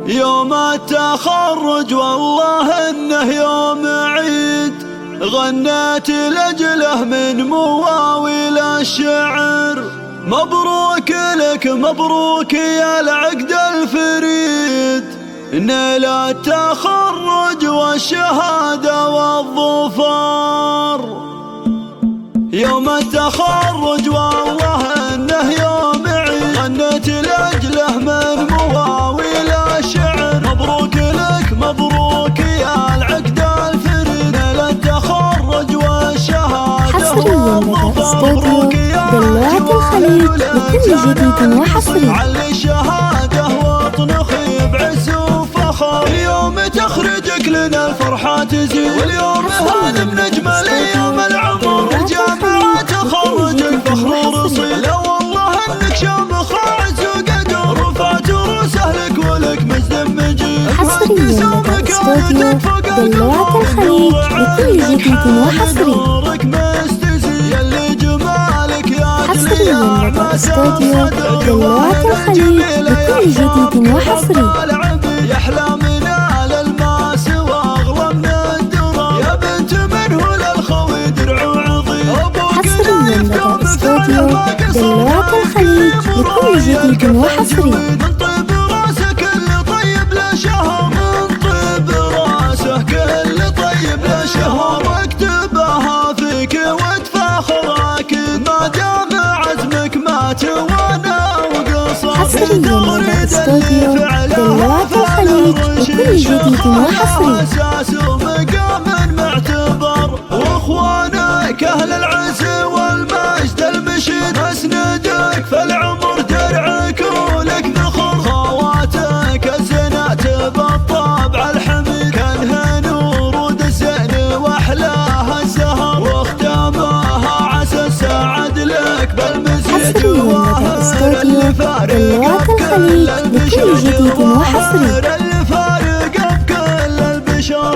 يوم التخرج والله انه يوم عيد، غنيت لأجله من مواويل الشعر. مبروك لك مبروك يا العقد الفريد، نيل التخرج والشهادة والظفر. يوم التخرج والله انه يوم عيد، غنيت لأجله من مواويل الشعر. مبروك لك مبروك يا العقد الفريد، نيل التخرج والشهادة والظفر. مبروك يا دلوعة الخليج بكل جديد وحصري. علي الشهادة واطنخي بعز وفخر، اليوم تخرجك لنا الفرحة تزيد، واليوم هذا من أجمل أيام العمر. الجامعة تخرجك فخر ورصيد، لا والله انك شامخ عز وقدر، رفعت روس اهلك ولك مجد مجيد. حصريا لدى استوديو دلوعة الخليج بكل جديد وحصري. حصريا لدى استوديو دلوعة الخليج بكل جديد وحصري. يا احلامنا للماس واغلى من الدرا، يا بنت من هو للخوي درع وعظيم. حصريا لدى استوديو دلوعة الخليج بكل جديد وحصري. من طيب راسك اللي طيب له شهر، من طيب راسك اللي طيب له شهر، واكتبها فيك وتفاخرك ما دام عزمك ما توانى وقصر. حصريا لدى استوديو دلوعة الخليج بكل جديد وحصري. اساس ومقام معتبر، واخوانك اهل العز والمجد المشيد، اسندك فالعمر درعك ولك ذخر. خواتك الزنات بالطبع الحميد، كانها نور ودسن واحلاها الزهر، واختامها عسى السعد لك بالمزيد. حصريا لدى استوديو دلوعة الخليج بكل جديد وحصري. اللي فارق بكل البشر.